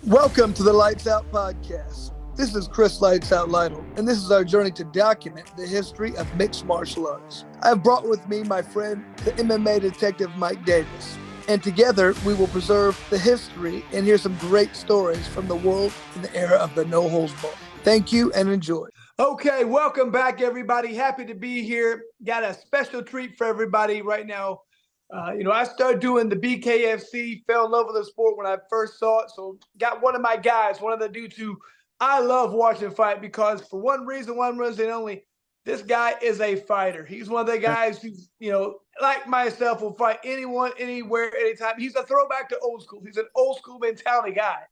Welcome to the Lights Out Podcast. This is Chris Lights Out Lytle, and this is our journey to document the history of mixed martial arts. I have brought with me my friend, the MMA detective Mike Davis, and together we will preserve the history and hear some great stories from the world in the era of the no holds barred. Thank you and enjoy. Okay, welcome back, everybody. Happy to be here. Got a special treat for everybody right now. I started doing the BKFC, fell in love with the sport when I first saw it. So got one of my guys, one of the dudes who I love watching fight because for one reason only, this guy is a fighter. He's one of the guys who, like myself, will fight anyone, anywhere, anytime. He's a throwback to old school. He's an old school mentality guy,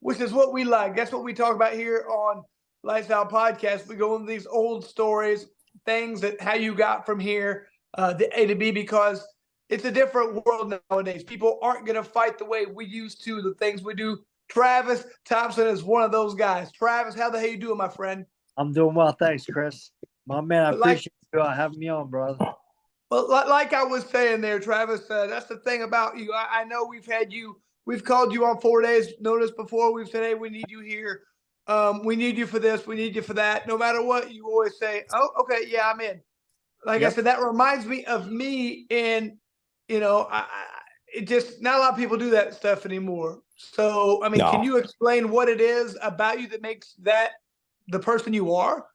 which is what we like. That's what we talk about here on Lights Out Podcast. We go into these old stories, things that how you got from here, the A to B, because it's a different world nowadays. People aren't going to fight the way we used to, the things we do. Travis Thompson is one of those guys. Travis, how the hell you doing, my friend? I'm doing well. Thanks, Chris. My man, I appreciate you having me on, brother. Well, like I was saying there, Travis, that's the thing about you. I know we've called you on 4 days notice before. We've said, hey, we need you here. We need you for this. We need you for that. No matter what, you always say, oh, okay, yeah, I'm in. Like I said, that reminds me of me in – it just not a lot of people do that stuff anymore. So, Can you explain what it is about you that makes that the person you are?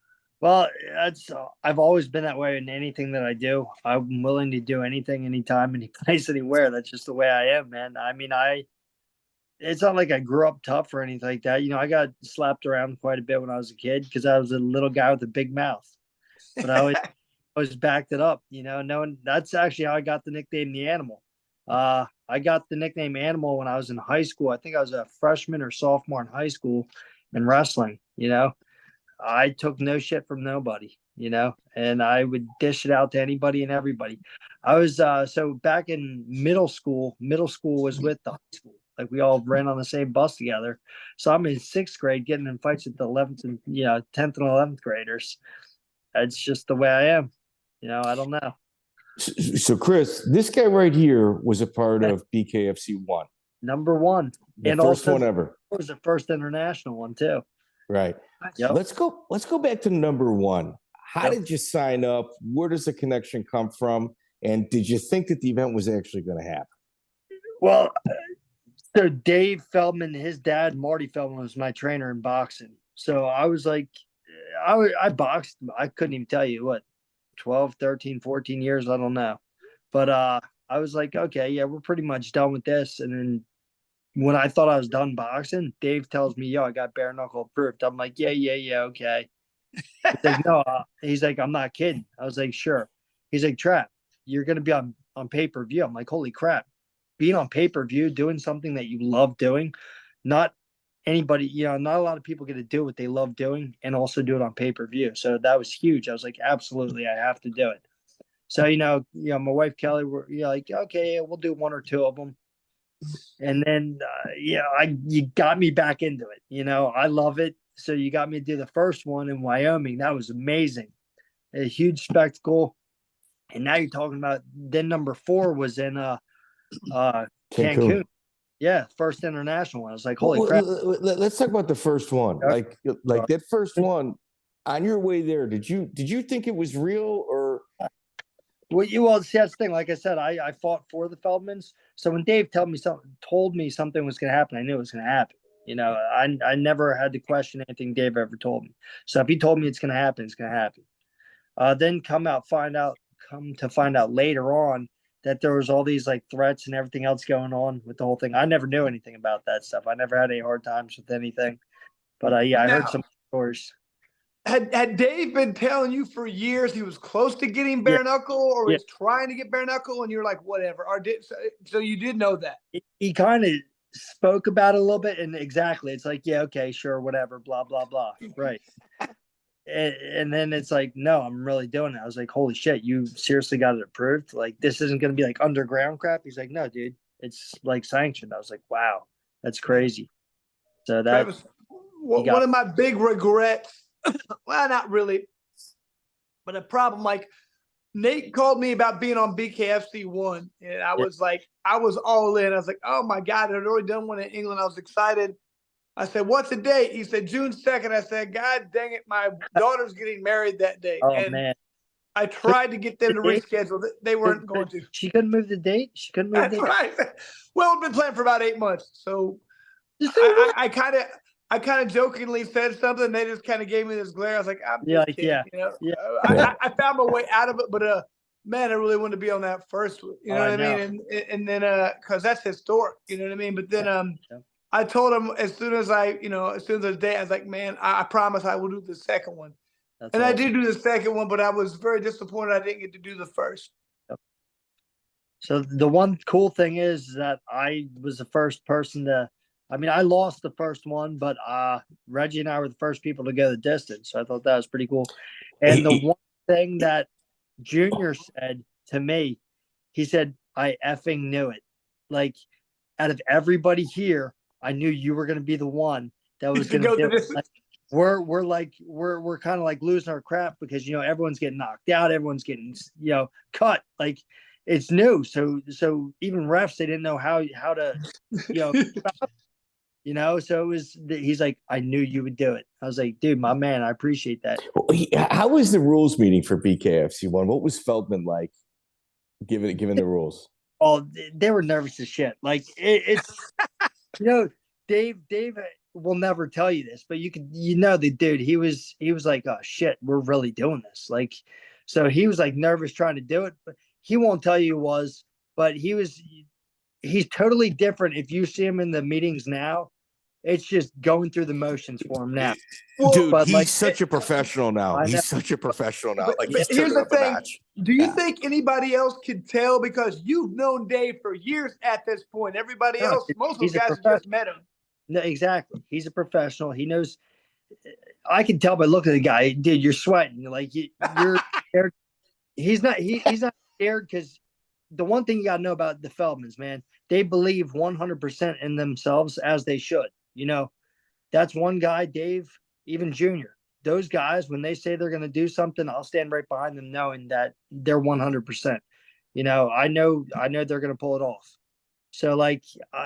Well, I've always been that way in anything that I do. I'm willing to do anything, anytime, any place, anywhere. That's just the way I am, man. It's not like I grew up tough or anything like that. I got slapped around quite a bit when I was a kid because I was a little guy with a big mouth. But I always backed it up, knowing that's actually how I got the nickname The Animal. I got the nickname Animal when I was in high school. I think I was a freshman or sophomore in high school in wrestling. I took no shit from nobody, and I would dish it out to anybody and everybody. I was so back in middle school was with the high school. Like we all ran on the same bus together. So I'm in sixth grade getting in fights with the 11th and 10th and 11th graders. It's just the way I am. I don't know. So, Chris, this guy right here was a part of BKFC 1. Number one. The first one ever. It was the first international one, too. Right. Yep. Let's go back to number one. How did you sign up? Where does the connection come from? And did you think that the event was actually going to happen? Well, so Dave Feldman, his dad, Marty Feldman, was my trainer in boxing. So I was like, I boxed. I couldn't even tell you what, 12, 13, 14 years. I don't know. But I was like, okay, yeah, we're pretty much done with this. And then when I thought I was done boxing, Dave tells me, yo, I got bare knuckle approved. I'm like, yeah, okay. He's like, no, he's like, I'm not kidding. I was like, sure. He's like, Trap, you're going to be on pay-per-view. I'm like, holy crap. Being on pay-per-view, doing something that you love doing, not anybody, not a lot of people get to do what they love doing and also do it on pay-per-view. So that was huge. I was like, absolutely, I have to do it. So, my wife, Kelly, we're like, okay, we'll do one or two of them. And then, you got me back into it. I love it. So you got me to do the first one in Wyoming. That was amazing. A huge spectacle. And now you're talking about, then number 4 was in Cancun. Yeah, first international one. I was like, holy crap. Let's talk about the first one. Like that first one, on your way there, did you think it was real or? Well, see, that's the thing. Like I said, I fought for the Feldmans. So when Dave told me something was going to happen, I knew it was going to happen. I never had to question anything Dave ever told me. So if he told me it's going to happen, it's going to happen. Then come to find out later on that there was all these like threats and everything else going on with the whole thing. I never knew anything about that stuff. I never had any hard times with anything. But I heard some stories. Had Dave been telling you for years he was close to getting bare knuckle or was trying to get bare knuckle and you're like, whatever? So you did know that? He kind of spoke about it a little bit, and exactly. It's like, yeah, okay, sure, whatever, blah, blah, blah. Right. And then it's like, no, I'm really doing it. I was like, holy shit, you seriously got it approved? Like, this isn't going to be like underground crap? He's like, no, dude, it's like sanctioned. I was like, wow, that's crazy. So that Travis, one of my big regrets, well, not really, but a problem, like Nate called me about being on BKFC 1, and I was like, I was all in. I was like, oh my God, I'd already done one in England. I was excited. I said, what's the date? He said, June 2nd. I said, God dang it, my daughter's getting married that day. Oh, and man. I tried to get them to reschedule. They weren't going to. She couldn't move the date? She couldn't move the date? Right. Well, it's been planned for about 8 months. So I kind of jokingly said something. They just kind of gave me this glare. I was like, I'm just kidding. Yeah. You know, Yeah. I found my way out of it, but man, I really wanted to be on that first. You know what I mean? And then because that's historic. You know what I mean? But then I told him as soon as the day, I was like, man, I promise I will do the second one. That's awesome. I did do the second one, but I was very disappointed I didn't get to do the first. Yep. So the one cool thing is that I was the first person to. I mean, I lost the first one, but Reggie and I were the first people to go the distance. So I thought that was pretty cool. And the one thing that Junior said to me, he said, I effing knew it. Like, out of everybody here, I knew you were going to be the one that was going to do it. Like, we're kind of like losing our crap because, everyone's getting knocked out. Everyone's getting, cut. Like, it's new. So even refs, they didn't know how to, so it was, he's like, I knew you would do it. I was like, dude, my man, I appreciate that. How was the rules meeting for BKFC one? What was Feldman like given the rules? Oh, they were nervous as shit. Like it's, Dave will never tell you this, but the dude, he was like, oh shit, we're really doing this. Like, so he was like nervous trying to do it, but he won't tell you but he's totally different. If you see him in the meetings now, it's just going through the motions for him now. Dude, but he's such a professional now. He's such a professional now. Like, he's here's the thing. Do you think anybody else could tell? Because you've known Dave for years at this point. Everybody else, most of those guys have just met him. No, exactly. He's a professional. He knows. I can tell by looking at the guy, dude, you're sweating. Like you're scared. He's not scared because the one thing you got to know about the Feldmans, man, they believe 100% in themselves as they should. That's one guy, Dave, even Junior. Those guys, when they say they're going to do something, I'll stand right behind them knowing that they're 100%. I know they're going to pull it off. So, like,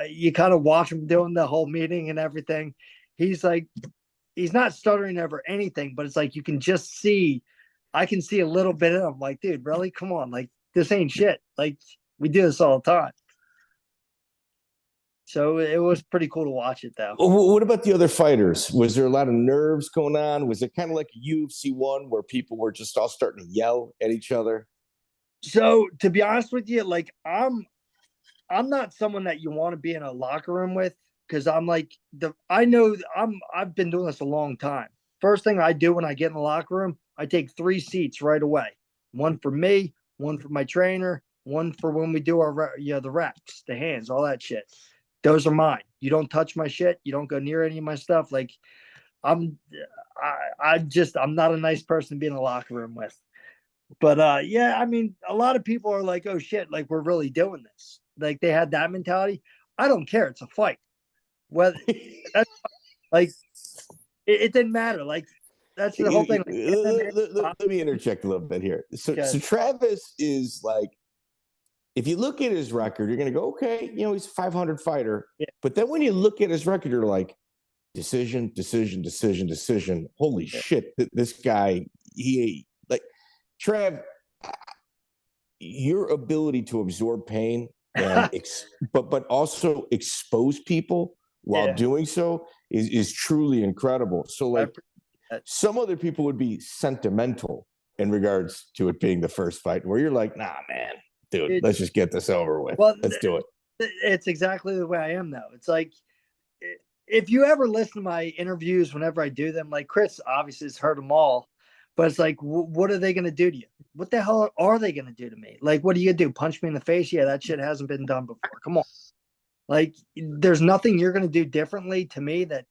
you kind of watch him doing the whole meeting and everything. He's like, he's not stuttering over anything, but it's like you can just see, I can see a little bit of him. Like, dude, really? Come on. Like, this ain't shit. Like, we do this all the time. So it was pretty cool to watch it, though. What about the other fighters? Was there a lot of nerves going on? Was it kind of like a UFC one where people were just all starting to yell at each other? So to be honest with you, like I'm not someone that you want to be in a locker room with because I'm like I've been doing this a long time. First thing I do when I get in the locker room, I take 3 seats right away. One for me, one for my trainer, one for when we do our the reps, the hands, all that shit. Those are mine. You don't touch my shit. You don't go near any of my stuff. Like I'm not a nice person to be in a locker room with. But I mean, a lot of people are like, oh shit, like we're really doing this. Like they had that mentality. I don't care. It's a fight. Whether that's like it didn't matter. Like that's the whole thing. Like, let me interject a little bit here. So Travis is like, if you look at his record, you're going to go, okay, he's a 500 fighter. Yeah. But then when you look at his record, you're like, decision. Holy shit, this guy, Trav, your ability to absorb pain and but also expose people while doing so is truly incredible. So like some other people would be sentimental in regards to it being the first fight where you're like, nah, man. Dude, let's just get this over with. Well, let's do it. It's exactly the way I am, though. It's like, if you ever listen to my interviews, whenever I do them, like Chris obviously has heard them all, but it's like, what are they going to do to you? What the hell are they going to do to me? Like, what are you going to do? Punch me in the face? Yeah, that shit hasn't been done before. Come on. Like, there's nothing you're going to do differently to me that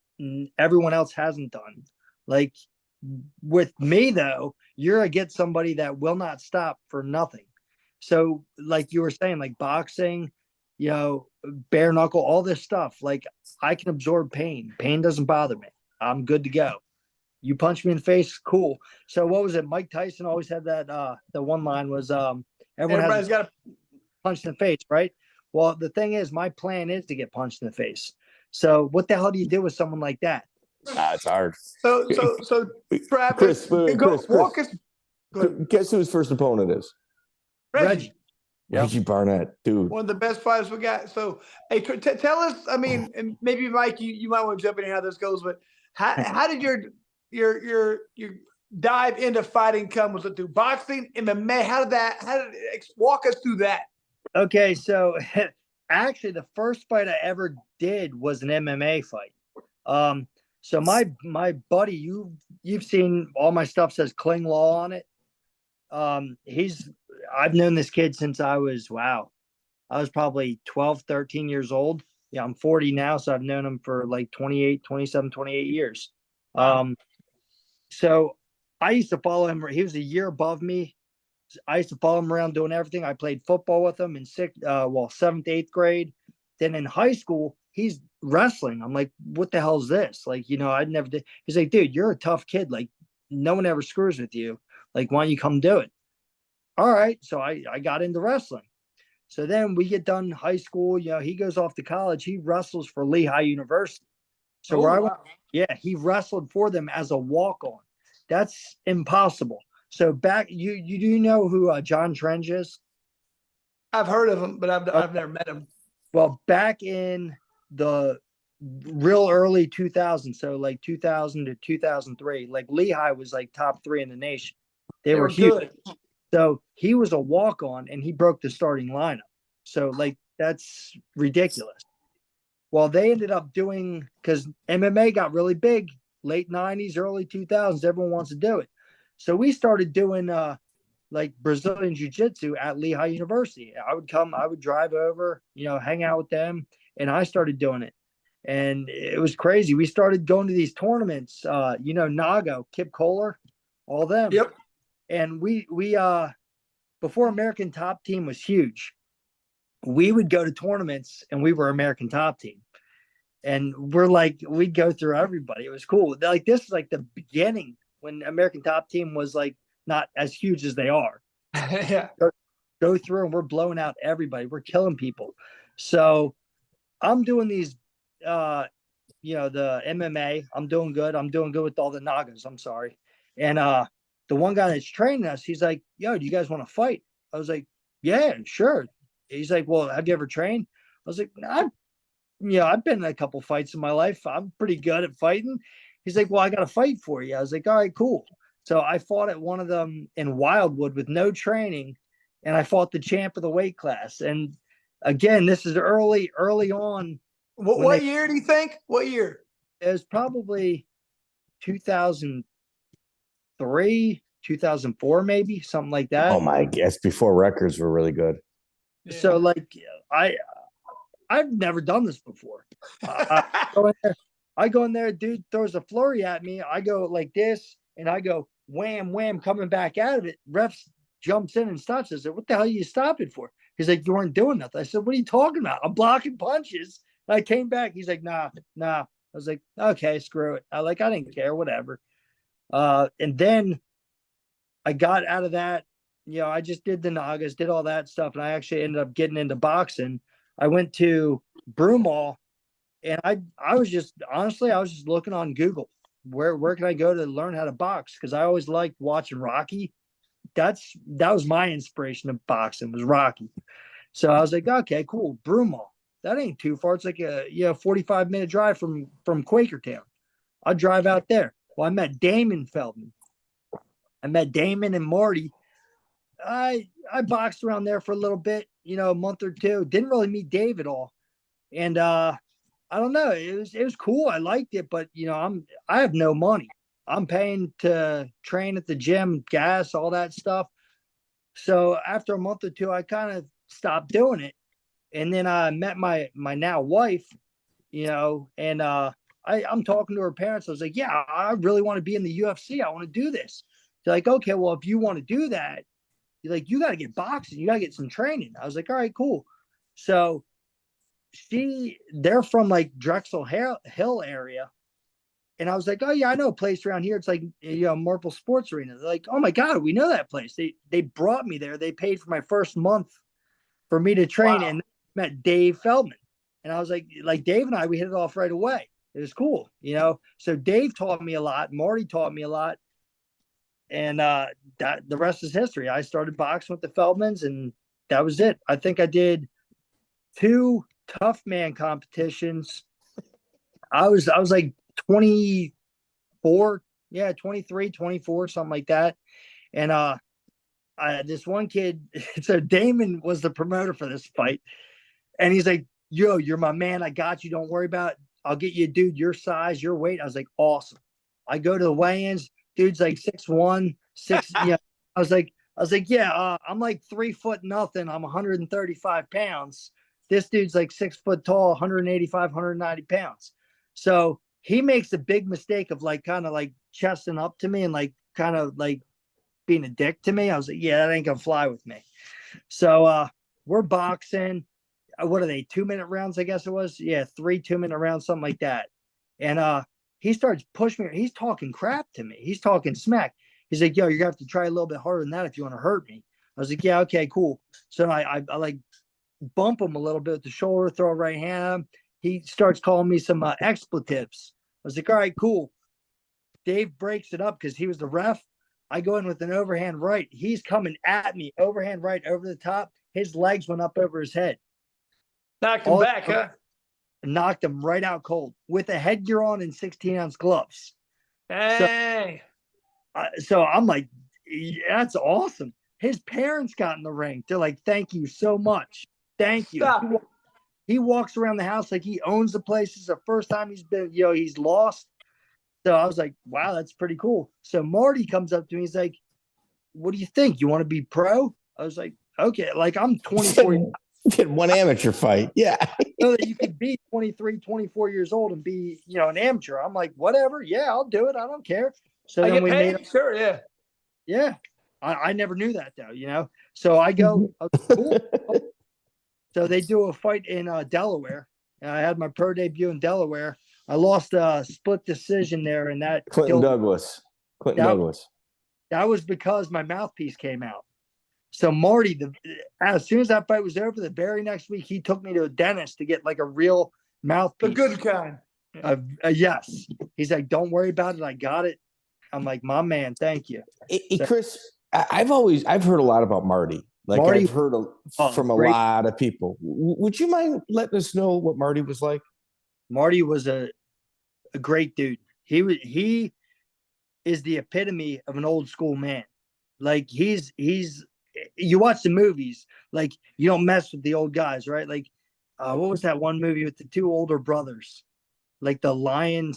everyone else hasn't done. Like, with me, though, you're going to get somebody that will not stop for nothing. So like you were saying, like boxing, bare knuckle, all this stuff, like I can absorb pain. Pain doesn't bother me. I'm good to go. You punch me in the face, cool. So what was it? Mike Tyson always had that, the one line was, everybody's got to punch in the face, right? Well, the thing is, my plan is to get punched in the face. So what the hell do you do with someone like that? It's hard. So Travis, walk us. Go ahead. Guess who his first opponent is? Reggie. Reggie Barnett, dude. One of the best fighters we got. So, hey, tell us. I mean, and maybe Mike, you might want to jump in how this goes, but how did your dive into fighting come? Was it through boxing, MMA? How did walk us through that? Okay, so actually, the first fight I ever did was an MMA fight. So my buddy, you've seen all my stuff says Kling Law on it. I've known this kid since I was probably 12, 13 years old. Yeah, I'm 40 now, so I've known him for like 28 years. So I used to follow him. He was a year above me. I used to follow him around doing everything. I played football with him in seventh, eighth grade. Then in high school, he's wrestling. I'm like, what the hell is this? Like, I'd never did. He's like, dude, you're a tough kid. Like, no one ever screws with you. Like, why don't you come do it? All right. So I got into wrestling. So then we get done high school. He goes off to college. He wrestles for Lehigh University. So I went, he wrestled for them as a walk-on. That's impossible. So back, you do know who John Trench is? I've heard of him, but I've never met him. Well, back in the real early 2000s, so like 2000 to 2003, like Lehigh was like top 3 in the nation. They were huge. Good. So he was a walk-on and he broke the starting lineup. So like that's ridiculous. Well, they ended up doing, because MMA got really big, late 90s, early 2000s. Everyone wants to do it. So we started doing like Brazilian Jiu-Jitsu at Lehigh University. I would drive over, hang out with them, and I started doing it. And it was crazy. We started going to these tournaments, Nago, Kip Kohler, all them. Yep. And we before American Top Team was huge, we would go to tournaments and we were American Top Team. And we'd go through everybody. It was cool. Like, this is like the beginning when American Top Team was like not as huge as they are. Yeah. Go through and we're blowing out everybody. We're killing people. So I'm doing these, the MMA. I'm doing good. I'm doing good with all the Nagas. I'm sorry. And the one guy that's training us, he's like, yo, do you guys want to fight? I was like, yeah, sure. He's like, well, have you ever trained? I was like, I've been in a couple fights in my life. I'm pretty good at fighting. He's like, well, I got to fight for you. I was like, all right, cool. So I fought at one of them in Wildwood with no training, and I fought the champ of the weight class. And again, this is early on. What year do you think? What year? It was probably 2003, 2004, maybe, something like that. Oh my guess before records were really good. Yeah. So like I've never done this before. I go in there, dude throws a flurry at me. I go like this, and I go wham, wham, coming back out of it. Ref jumps in and stops. I said, what the hell are you stopping for? He's like, you weren't doing nothing. I said, what are you talking about? I'm blocking punches. And I came back. He's like, nah. I was like, okay, screw it. I didn't care, whatever. And then I got out of that. I just did the Nagas, did all that stuff, and I actually ended up getting into boxing. I went to Broomall, and I was just looking on Google. Where can I go to learn how to box? Because I always liked watching Rocky. That was my inspiration of boxing, was Rocky. So I was like, okay, cool, Broomall. That ain't too far. It's like a 45-minute drive from Quakertown. I'll drive out there. Well, I met Damon Feldman. I met Damon and Marty. I boxed around there for a little bit, a month or two. Didn't really meet Dave at all. And I don't know. It was cool. I liked it, but I have no money. I'm paying to train at the gym, gas, all that stuff. So after a month or two, I kind of stopped doing it. And then I met my now wife, and I'm talking to her parents. I was like, yeah, I really want to be in the UFC. I want to do this. They're like, okay, well, if you want to do that, you got to get boxing. You got to get some training. I was like, all right, cool. So they're from like Drexel Hill area. And I was like, oh yeah, I know a place around here. It's like, Marple Sports Arena. They're like, oh my God, we know that place. They brought me there. They paid for my first month for me to train. Wow. And met Dave Feldman. And I was like Dave and we hit it off right away. It was cool, you know. So Dave taught me a lot. Marty taught me a lot. And that the rest is history. I started boxing with the Feldmans, and that was it. I think I did 2 Toughman competitions. I was like 24, 23, 24, something like that. And this one kid, so Damon was the promoter for this fight, and he's like, "Yo, you're my man. I got you. Don't worry about it. I'll get you a dude your size, your weight." I was like, "Awesome." I go to the weigh-ins. Dude's like 6'1", 6. Yeah, I was like, yeah, I'm like 3 foot nothing. I'm 135 pounds. This dude's like 6 foot tall, 185, 190 pounds. So he makes a big mistake of like kind of like chesting up to me and like kind of like being a dick to me. I was like, yeah, that ain't gonna fly with me. So we're boxing. What are they? 2-minute rounds, I guess it was. Yeah, 3 2-minute rounds, something like that. And he starts pushing me. He's talking crap to me. He's talking smack. He's like, yo, you're gonna have to try a little bit harder than that if you want to hurt me. I was like, yeah, okay, cool. So I like bump him a little bit with the shoulder, throw a right hand. He starts calling me some expletives. I was like, all right, cool. Dave breaks it up because he was the ref. I go in with an overhand right. He's coming at me, overhand right over the top. His legs went up over his head. Knocked him back, huh? Knocked him right out cold with a headgear on and 16-ounce gloves. Hey. So I'm like, yeah, that's awesome. His parents got in the ring. They're like, thank you so much. Thank you. He walks around the house like he owns the place. It's the first time he's been, he's lost. So I was like, wow, that's pretty cool. So Marty comes up to me. He's like, what do you think? You want to be pro? I was like, okay. Like I'm 24. Did one amateur fight. Yeah. So that you could be 23, 24 years old and be, an amateur. I'm like, whatever. Yeah, I'll do it. I don't care. So then we made sure, yeah. Yeah. I never knew that though, So I go, cool. So they do a fight in Delaware. And I had my pro debut in Delaware. I lost a split decision there, and that Clinton Douglas. That was because my mouthpiece came out. So Marty, as soon as that fight was over, the very next week, he took me to a dentist to get like a real mouthpiece. The good kind. Yes. He's like, don't worry about it. I got it. I'm like, my man, thank you. Chris, I've heard a lot about Marty. Like Marty, I've heard from a lot of people. Would you mind letting us know what Marty was like? Marty was a great dude. He is the epitome of an old school man. Like he's you watch the movies, like you don't mess with the old guys, right? Like what was that one movie with the 2 older brothers? Like the lion,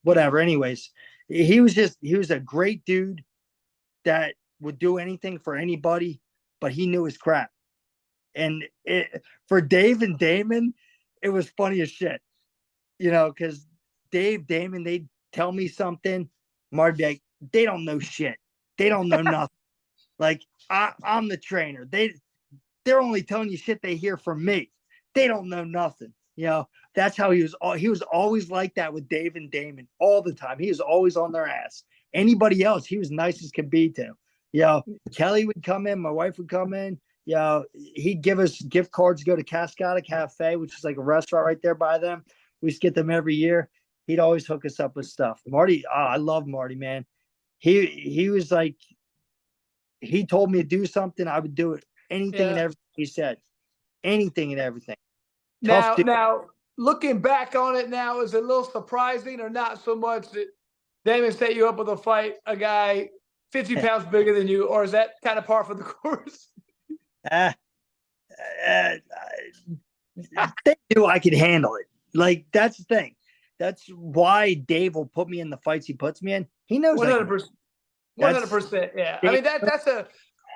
whatever. Anyways, he was a great dude that would do anything for anybody, but he knew his crap. And for Dave and Damon, it was funny as shit, because Dave, Damon, they'd tell me something. Marty be like, they don't know shit. They don't know nothing. Like I'm the trainer. They're only telling you shit they hear from me. They don't know nothing. That's how he was. He was always like that with Dave and Damon all the time. He was always on their ass. Anybody else, he was nice as could be to. Kelly would come in. My wife would come in. He'd give us gift cards to go to Cascada Cafe, which is like a restaurant right there by them. We used to get them every year. He'd always hook us up with stuff. Marty, I love Marty, man. He was like, he told me to do something, I would do it. Anything and everything he said. Anything and everything. Now, looking back on it now, is it a little surprising or not so much that Damon set you up with a fight, a guy 50 pounds bigger than you, or is that kind of par for the course? They knew I could handle it. Like, that's the thing. That's why Dave will put me in the fights he puts me in. He knows 100%. 100%. Yeah. I mean,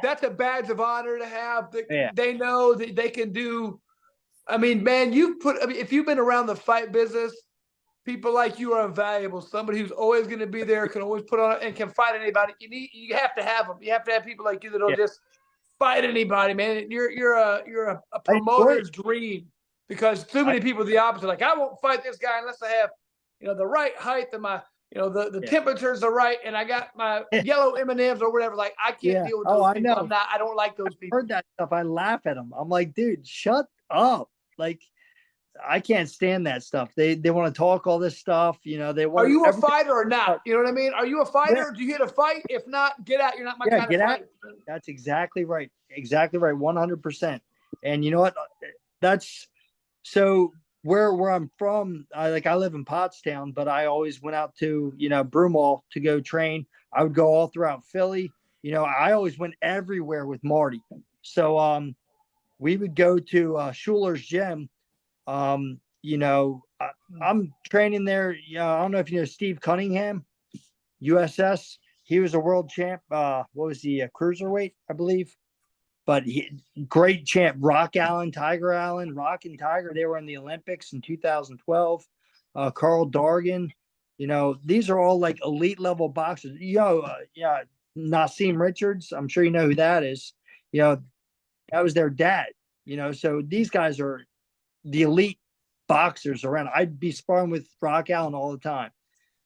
that's a badge of honor to have. They know that they can do. I mean, man, if you've been around the fight business, people like you are invaluable. Somebody who's always going to be there, can always put on and can fight anybody. You have to have them. You have to have people like you that don't just fight anybody, man. You're a promoter's dream, because too many people are the opposite. Like, I won't fight this guy unless I have, the right height and my, the temperatures are right, and I got my yellow M&Ms or whatever. Like, I can't deal with those people. I don't like those people. I heard that stuff. I laugh at them. I'm like, dude, shut up. Like, I can't stand that stuff. They want to talk all this stuff. They want. Are you a fighter or not? You know what I mean? Are you a fighter? Do you hit a fight? If not, get out. You're not my kind of fighter. That's exactly right. Exactly right. 100%. And you know what? That's so where I'm from. I live in Pottstown, but I always went out to Broomall to go train. I would go all throughout Philly. I always went everywhere with Marty. So we would go to Schuler's gym. I'm training there. I don't know if you know Steve Cunningham, USS. He was a world champ. What was he? A cruiserweight, I believe. But great champ. Rock and Tiger, they were in the Olympics in 2012. Carl Dargan. These are all like elite level boxers. Nassim Richards. I'm sure you know who that is. That was their dad. So these guys are the elite boxers around. I'd be sparring with Rock Allen all the time.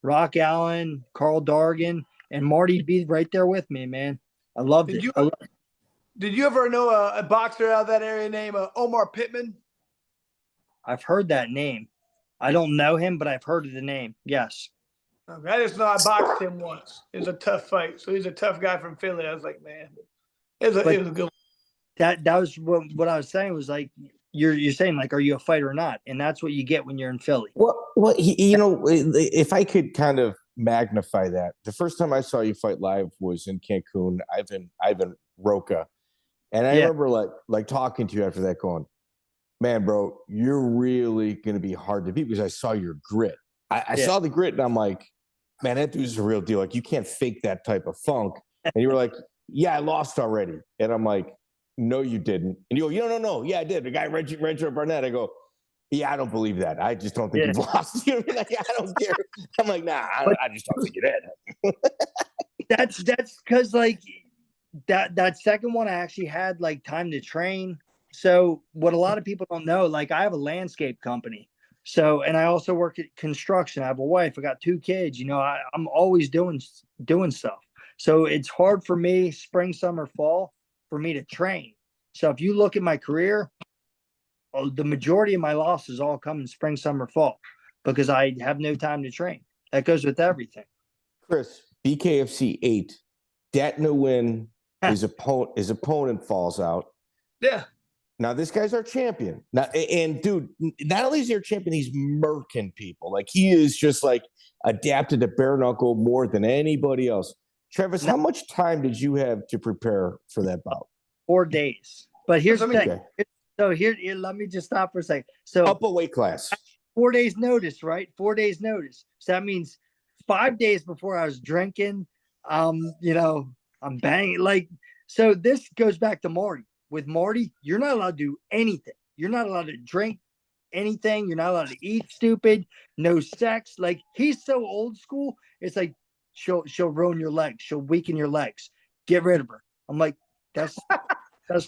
Rock Allen, Carl Dargan, and Marty'd be right there with me, man. I loved it. Did you ever know a boxer out of that area named Omar Pittman? I've heard that name. I don't know him, but I've heard of the name. Yes. Okay, I just know I boxed him once. It was a tough fight. So he's a tough guy from Philly. I was like, man, it was a good one. That was what I was saying was like, you're saying like, are you a fighter or not? And that's what you get when you're in Philly. Well, if I could kind of magnify that, the first time I saw you fight live was in Cancun, Ivan Roca. And I remember like talking to you after that going, man, bro, you're really going to be hard to beat because I saw your grit. I saw the grit and I'm like, man, that dude's a real deal. Like you can't fake that type of funk. And you were like, yeah, I lost already. And I'm like, no, you didn't. And you go, no. Yeah, I did. The guy, Reggie Barnett. I go, yeah, I don't believe that. I just don't think you've lost. I don't care. I'm like, nah, I just don't think you did. That's because like that second one I actually had like time to train. So what a lot of people don't know, like I have a landscape company. So, and I also work at construction. I have a wife. I got 2 kids. I'm always doing stuff. So it's hard for me, spring, summer, fall, for me to train. So if you look at my career, the majority of my losses all come in spring, summer, fall, because I have no time to train. That goes with everything. Chris, BKFC 8, Dat Nguyen, his opponent falls out. Yeah. Now this guy's our champion. Now, and dude, not only is he our champion, he's murking people. Like he is just like adapted to bare knuckle more than anybody else. Travis, how much time did you have to prepare for that bout? 4 days. But here's the thing. Okay. So here, let me just stop for a second. So up a weight class. 4 days notice, right? 4 days notice. So that means 5 days before I was drinking. I'm banging. Like, so this goes back to Marty. With Marty, you're not allowed to do anything. You're not allowed to drink anything. You're not allowed to eat stupid. No sex. Like he's so old school. It's like she'll ruin your legs. She'll weaken your legs. Get rid of her. I'm like, that's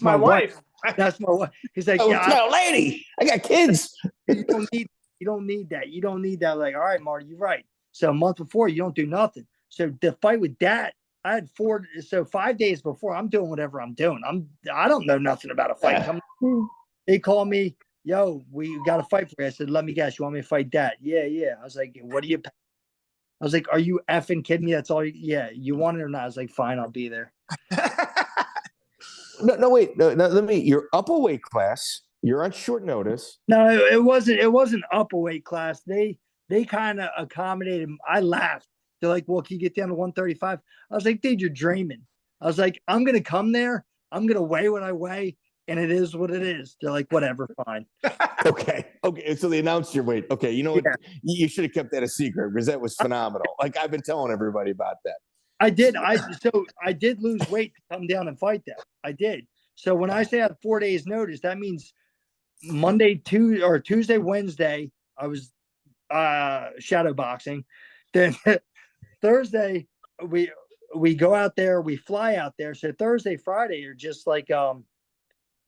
my wife. That's my wife. He's like, my lady. I got kids. You don't need that. You don't need that. Like, all right, Marty, you're right. So a month before, you don't do nothing. So the fight with Dat, I had 5 days before, I'm doing whatever I'm doing. I don't know nothing about a fight. They call me, yo, we got a fight for you. I said, let me guess, you want me to fight Dat? Yeah. I was like, what do you? I was like, are you effing kidding me? That's all. You want it or not? I was like, fine, I'll be there. No, wait. No, let me. You're up a weight class. You're on short notice. No, it wasn't up a weight class. They kind of accommodated. I laughed. They're like, well, can you get down to 135? I was like, dude, you're dreaming. I was like, I'm going to come there. I'm going to weigh what I weigh. And it is what it is. They're like, whatever, fine. Okay. So they announced your weight. Okay. You know what? You should have kept that a secret because that was phenomenal. Like I've been telling everybody about that. I did. I did lose weight to come down and fight that. I did. So when I say I had 4 days notice, that means Monday, Tuesday, Wednesday, I was shadow boxing. Then Thursday, we go out there, we fly out there. So Thursday, Friday are just like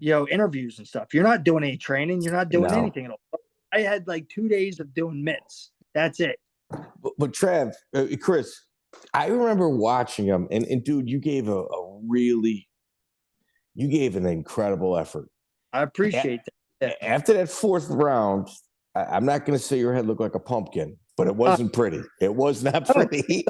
interviews and stuff. You're not doing any training. You're not doing anything at all. I had like 2 days of doing mitts. That's it. But Trav, Chris, I remember watching him, and dude, you gave an incredible effort. I appreciate that. After that fourth round, I'm not going to say your head looked like a pumpkin, but it wasn't pretty. It was not pretty.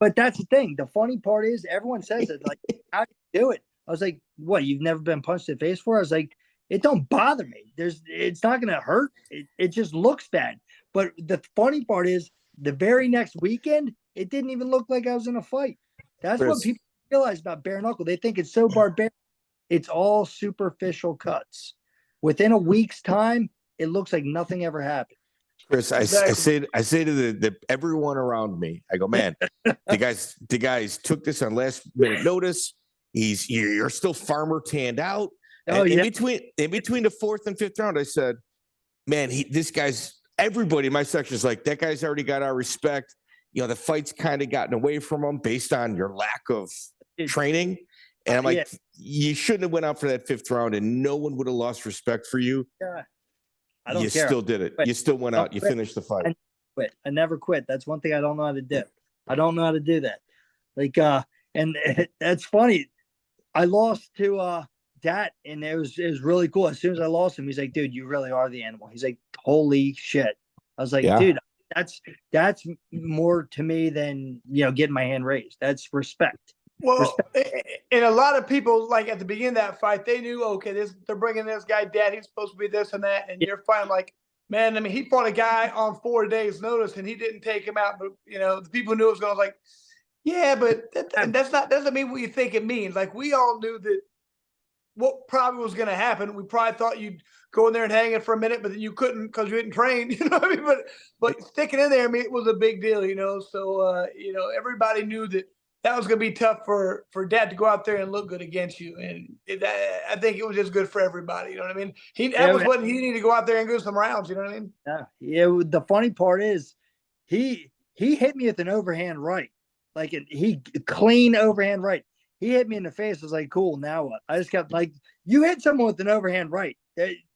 But that's the thing. The funny part is everyone says it. Like, how do you do it? I was like, what? You've never been punched in the face before? I was like, it don't bother me. It's not going to hurt. It just looks bad. But the funny part is the very next weekend, it didn't even look like I was in a fight. That's Chris, what people realize about bare knuckle. They think it's so barbaric. It's all superficial cuts. Within a week's time, it looks like nothing ever happened. Chris, I say to the everyone around me, I go, man, the guys took this on last minute notice. You're still farmer tanned out. Oh, in yeah. between the fourth and fifth round, I said, man, everybody in my section is like, that guy's already got our respect. You know, the fight's kind of gotten away from him based on your lack of training. And I'm like, you shouldn't have went out for that fifth round, and no one would have lost respect for you. Yeah. I don't you care. Still did it. You still went out. You finished the fight. I never quit. That's one thing I don't know how to do. I don't know how to do that. Like, and that's funny. I lost to Dat, and it was really cool. As soon as I lost him, he's like, dude, you really are the animal. He's like, holy shit. I was like, dude, that's more to me than, getting my hand raised. That's respect. Well, and a lot of people, like at the beginning of that fight, they knew, okay, they're bringing this guy, Dad, he's supposed to be this and that. And you're fine, like, man, I mean, he fought a guy on 4 days' notice and he didn't take him out. But, the people knew it was going to, like, yeah, but doesn't mean what you think it means. Like, we all knew that what probably was going to happen. We probably thought you'd go in there and hang it for a minute, but then you couldn't because you didn't train. You know what I mean? But sticking in there, I mean, it was a big deal, So, everybody knew that was going to be tough for Dad to go out there and look good against you. And I think it was just good for everybody. You know what I mean? That was what he needed to go out there and go some rounds. You know what I mean? Yeah. The funny part is he hit me with an overhand right. Like he clean overhand right. He hit me in the face. I was like, cool. Now what? I just kept like, you hit someone with an overhand right.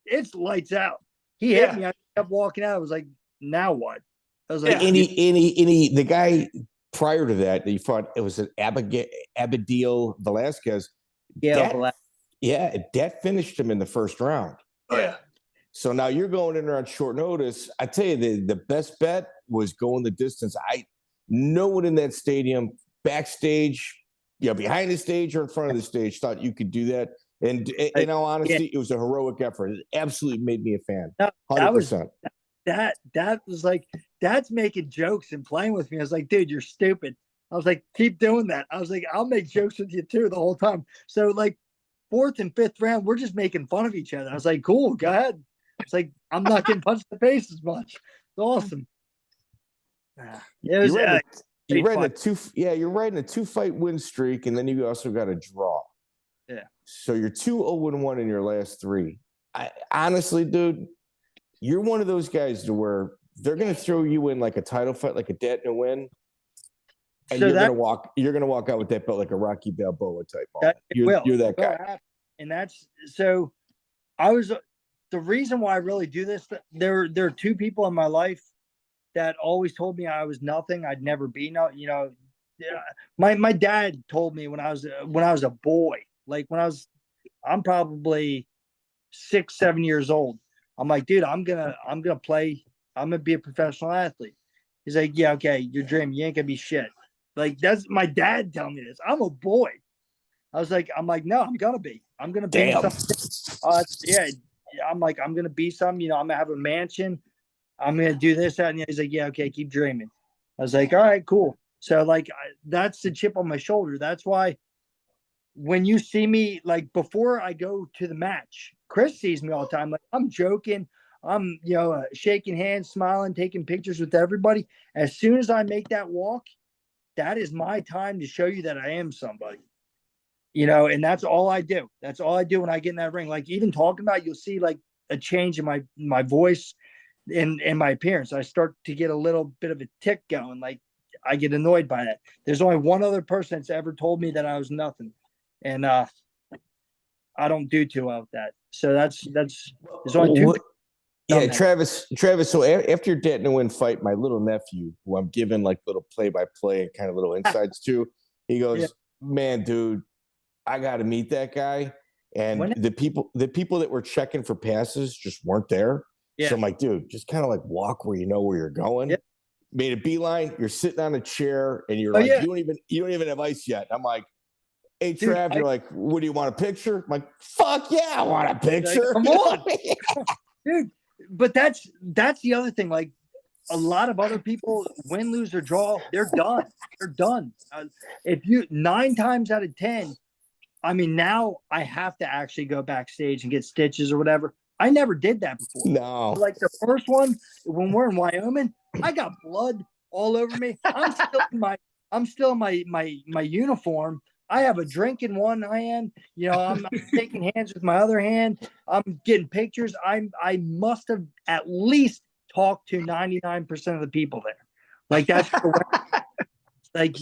It's lights out. He hit me. I kept walking out. I was like, now what? I was like, the guy prior to that, he fought, it was an Abadil Velasquez. Dat finished him in the first round. Oh, yeah. So now you're going in there on short notice. I tell you, the best bet was going the distance. No one in that stadium, backstage, behind the stage or in front of the stage, thought you could do that. And in all honesty, it was a heroic effort. It absolutely made me a fan. 100%. That was like, Dad's making jokes and playing with me. I was like, dude, you're stupid. I was like, keep doing that. I was like, I'll make jokes with you too the whole time. So like fourth and fifth round, we're just making fun of each other. I was like, cool, go ahead. It's like, I'm not getting punched in the face as much. It's awesome. You're riding a 2-fight win streak, and then you also got a draw. Yeah. So you're 2-0-1 in your last 3. Honestly, dude, you're one of those guys to where they're going to throw you in like a title fight, like a Dat Nguyen, and you're going to walk out with that belt like a Rocky Balboa type. You're that guy. And that's so. The reason why I really do this. There are 2 people in my life that always told me I was nothing. I'd never be my dad told me when I was a boy, like I'm probably 6, 7 years old. I'm like, dude, I'm gonna play. I'm gonna be a professional athlete. He's like, yeah, okay, your dream, you ain't gonna be shit. Like that's my dad telling me this. I'm a boy. I'm like, no, I'm gonna be. I'm gonna be something. I'm like, I'm gonna be something. I'm gonna have a mansion. I'm gonna do this, that, and he's like, yeah, okay, keep dreaming. I was like, all right, cool. So like, that's the chip on my shoulder. That's why when you see me, like before I go to the match, Chris sees me all the time. Like I'm joking. I'm, shaking hands, smiling, taking pictures with everybody. As soon as I make that walk, that is my time to show you that I am somebody, and that's all I do. That's all I do when I get in that ring. Like even talking about it, you'll see like a change in my voice and my appearance. I start to get a little bit of a tick going. Like I get annoyed by that. There's only one other person that's ever told me that I was nothing. And I don't do too well with that. So there's only 2. Yeah, Travis. So after your Dat Nguyen fight, my little nephew, who I'm giving like little play-by-play and kind of little insights to, he goes, man, dude, I got to meet that guy. And the people that were checking for passes just weren't there. Yeah. So I'm like, dude, just kind of like walk where you know where you're going. Yeah. Made a beeline. You're sitting on a chair and you're like, you don't even have ice yet. I'm like, hey, Trav, you're like, what do you want, a picture? I'm like, fuck yeah, I want a picture. Like, come on. Dude. But that's the other thing. Like, a lot of other people, win, lose, or draw, they're done. They're done. If you 9 times out of 10, I mean, now I have to actually go backstage and get stitches or whatever. I never did that before. No. Like the first one, when we're in Wyoming, I got blood all over me. I'm still in my uniform. I have a drink in one hand. You know, I'm taking hands with my other hand. I'm getting pictures. I must have at least talked to 99% of the people there. Like that's like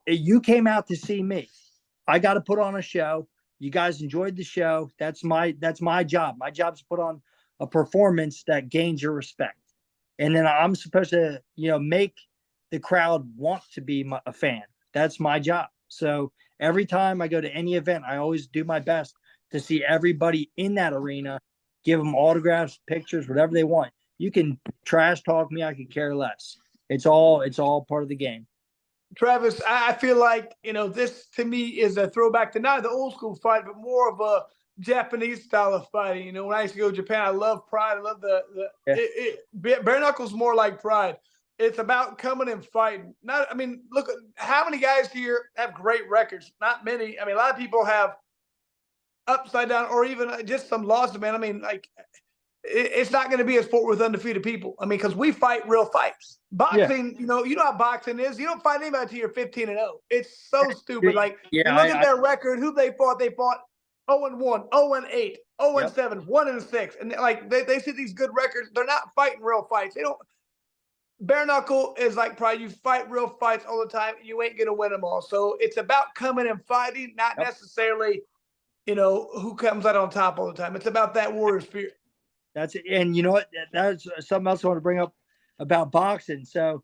you came out to see me. I got to put on a show. You guys enjoyed the show. That's my job. My job is to put on a performance that gains your respect. And then I'm supposed to, make the crowd want to be a fan. That's my job. So every time I go to any event, I always do my best to see everybody in that arena, give them autographs, pictures, whatever they want. You can trash talk me. I could care less. It's all part of the game. Travis, I feel like, this to me is a throwback to not the old school fight, but more of a Japanese style of fighting. When I used to go to Japan, I love Pride. I love bare knuckles more like Pride. It's about coming and fighting. Look, how many guys here have great records? Not many. I mean, a lot of people have upside down or even just some losses, man. It's not going to be a sport with undefeated people. because we fight real fights. Boxing, you know how boxing is. You don't fight anybody until you're 15-0. It's so stupid. You look at their record, who they fought. They fought 0-1, 0-8, 0-7, 1-6, and they see these good records. They're not fighting real fights. They don't. Bare knuckle is like probably you fight real fights all the time. You ain't gonna win them all. So it's about coming and fighting, not necessarily, who comes out on top all the time. It's about that warrior spirit. That's it. And you know what? That's something else I want to bring up about boxing. So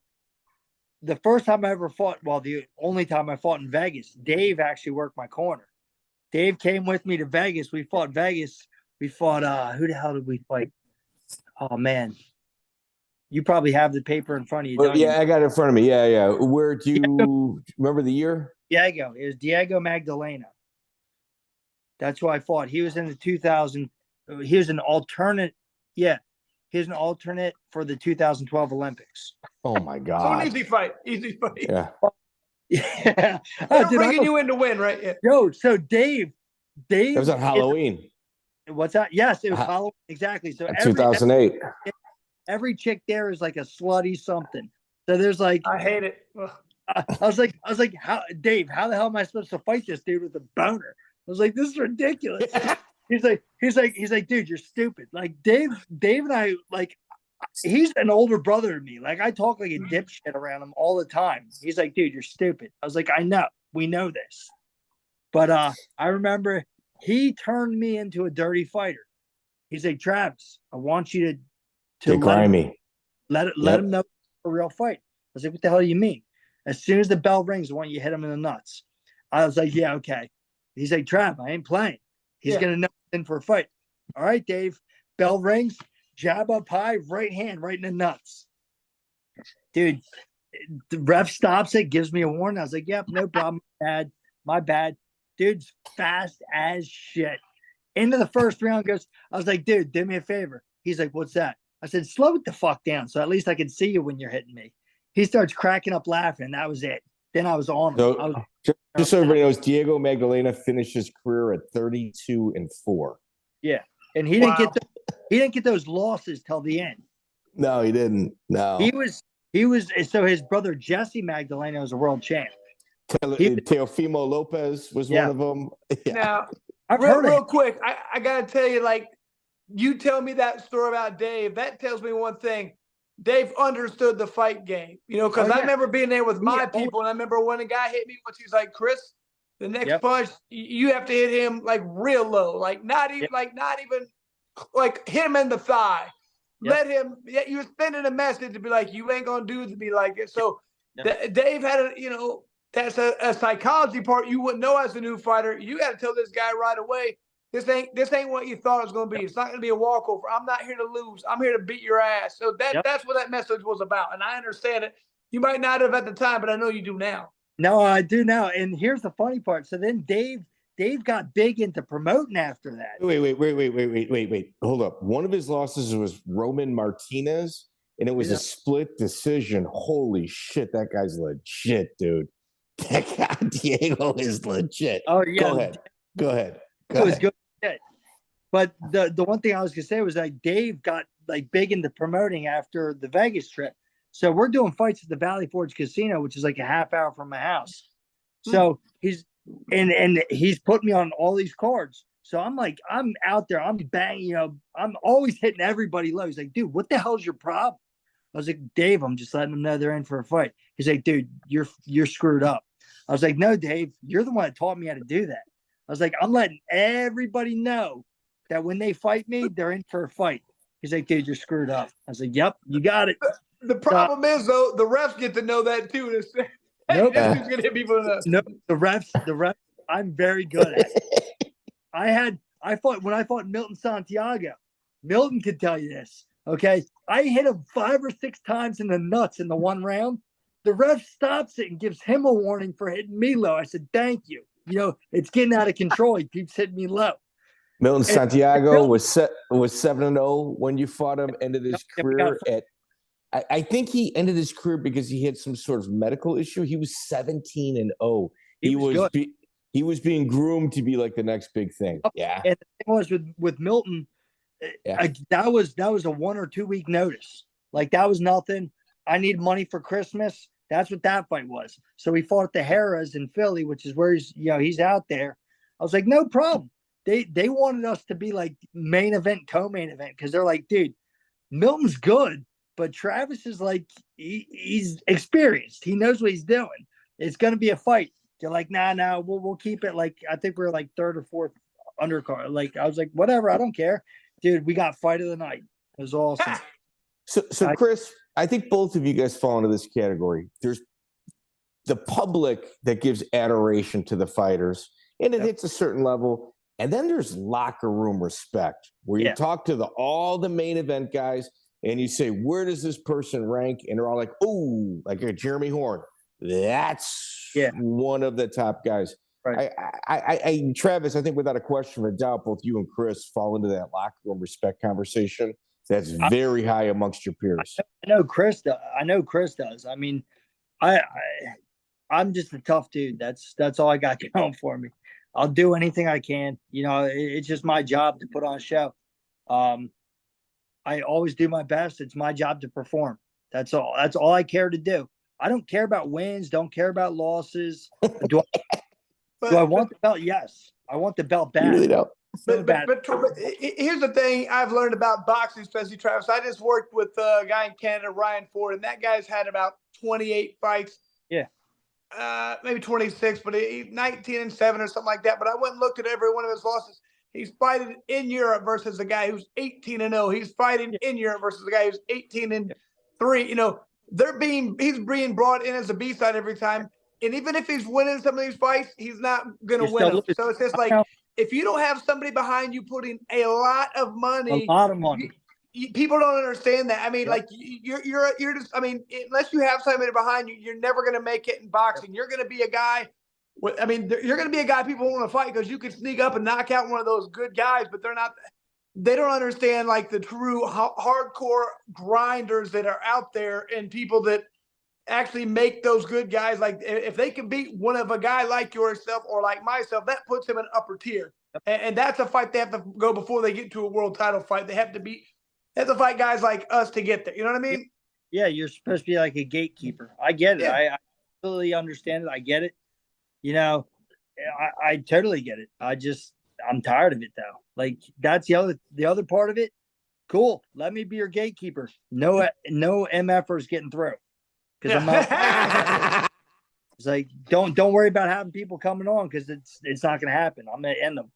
the first time I ever fought, the only time I fought in Vegas, Dave actually worked my corner. Dave came with me to Vegas. We fought Vegas. We fought, who the hell did we fight? Oh, man. You probably have the paper in front of you. Well, yeah, I got it in front of me. Yeah. Where do you remember the year? Diego. It was Diego Magdalena. That's who I fought. He was in the 2000. He was an alternate. Yeah. He was an alternate for the 2012 Olympics. Oh, my God. So an easy fight. Yeah. Yeah. They're bringing you in to win, right? Yeah. Yo, so Dave. It was on Halloween. What's that? Yes, it was Halloween. Exactly. So 2008. Every chick there is like a slutty something. So there's like, I hate it. I was like, how Dave, how the hell am I supposed to fight this dude with a boner? I was like, this is ridiculous. He's like, dude, you're stupid. Like Dave and I, like, he's an older brother to me. Like I talk like a dipshit around him all the time. He's like, dude, you're stupid. I was like, I know, we know this. But I remember he turned me into a dirty fighter. He's like, Travis, I want you to let him know it's a real fight. I was like, what the hell do you mean? As soon as the bell rings, I want you to hit him in the nuts. I was like, yeah, okay. He's like, Trav, I ain't playing. He's going to know in for a fight. All right, Dave. Bell rings, jab up high, right hand, right in the nuts. Dude, the ref stops it, gives me a warning. I was like, yep, no problem. My bad. Dude's fast as shit. Into the first round goes, I was like, dude, do me a favor. He's like, what's that? I said, slow it the fuck down so at least I can see you when you're hitting me. He starts cracking up laughing. That was it. Then I was on him. So, just so everybody knows, Diego Magdalena finished his career at 32-4. Yeah. And he didn't get those losses till the end. No, he didn't. No. He was so his brother Jesse Magdalena was a world champ. Teofimo Lopez was one of them. Yeah. Now, real quick, I gotta tell you, like, you tell me that story about Dave. That tells me one thing. Dave understood the fight game, because I remember being there with my people, and I remember when a guy hit me once, he's like, Chris, the next punch, you have to hit him like real low, like not even hit him in the thigh. Let him. You were sending a message to be like, you ain't gonna do it to be like it. So Dave had that's a psychology part you wouldn't know as a new fighter. You got to tell this guy right away. this ain't what you thought it was going to be. It's not going to be a walkover. I'm not here to lose. I'm here to beat your ass. So that's what that message was about. And I understand it. You might not have at the time, but I know you do now. No, I do now. And here's the funny part. So then Dave got big into promoting after that. Wait. Hold up. One of his losses was Roman Martinez, and it was a split decision. Holy shit, that guy's legit, dude. That guy Diego is legit. Oh yeah. Go ahead. It was good shit. But the one thing I was gonna say was like Dave got like big into promoting after the Vegas trip. So we're doing fights at the Valley Forge Casino, which is like a half hour from my house. So he's put me on all these cards. So I'm out there, I'm banging, I'm always hitting everybody low. He's like, dude, what the hell's your problem? I was like, Dave, I'm just letting them know they're in for a fight. He's like, dude, you're screwed up. I was like, no, Dave, you're the one that taught me how to do that. I was like, I'm letting everybody know that when they fight me, they're in for a fight. He's like, dude, you're screwed up. I was like, yep, you got it. The problem is, though, the refs get to know that, too. Nope. This is going to hit people in the... No, the refs, I'm very good at it. When I fought Milton Santiago. Milton could tell you this, okay? I hit him 5 or 6 times in the nuts in the one round. The ref stops it and gives him a warning for hitting me low. I said, thank you. It's getting out of control. He keeps hitting me low. Milton Santiago was 7-0 when you fought him. Ended his career I think he ended his career because he had some sort of medical issue. He was 17-0. He was being groomed to be like the next big thing. Yeah. And the thing was with Milton, that was a 1 or 2 week notice. Like that was nothing. I need money for Christmas. That's what that fight was. So we fought at the Harrah's in Philly, which is where he's out there. I was like, no problem. They wanted us to be like main event, co-main event, because they're like, dude, Milton's good, but Travis is like he's experienced. He knows what he's doing. It's gonna be a fight. They're like, nah, we'll keep it like I think we're like 3rd or 4th undercard. Like I was like, whatever, I don't care, dude. We got fight of the night. It was awesome. So Chris, I think both of you guys fall into this category. There's the public that gives adoration to the fighters, and it hits a certain level. And then there's locker room respect, where you talk to all the main event guys, and you say, where does this person rank? And they're all like, oh, like a Jeremy Horn. That's one of the top guys. Right. Travis, I think without a question or a doubt, both you and Chris fall into that locker room respect conversation. That's very high amongst your peers. I know Chris does. I mean, I'm just a tough dude. That's all I got going for me. I'll do anything I can. It's just my job to put on a show. I always do my best. It's my job to perform. That's all. That's all I care to do. I don't care about wins. Don't care about losses. Do I want the belt? Yes. I want the belt back. You really don't. But here's the thing I've learned about boxing, especially Travis. I just worked with a guy in Canada, Ryan Ford, and that guy's had about 28 fights. Yeah. Maybe 26, but 19-7 or something like that. But I went and looked at every one of his losses. He's fighting in Europe versus a guy who's 18-0. He's fighting in Europe versus a guy who's 18-3. He's being brought in as a B-side every time. And even if he's winning some of these fights, he's not going to win them. So it's just like, if you don't have somebody behind you putting a lot of money, people don't understand that. I mean, like you're just, I mean, unless you have somebody behind you, you're never going to make it in boxing. You're going to be a guy. You're going to be a guy people want to fight because you can sneak up and knock out one of those good guys, but they don't understand like the true hardcore grinders that are out there and people that actually make those good guys. Like if they can beat one of a guy like yourself or like myself, that puts him in upper tier. And that's a fight they have to go before they get to a world title fight. They have to fight guys like us to get there. You know what I mean? Yeah, you're supposed to be like a gatekeeper. I get it. Yeah. I totally understand it. I get it. I totally get it. I'm tired of it though. Like that's the other part of it. Cool. Let me be your gatekeeper. No MFers getting through. Because I'm not. It's like don't worry about having people coming on because it's not going to happen. I'm going to end them.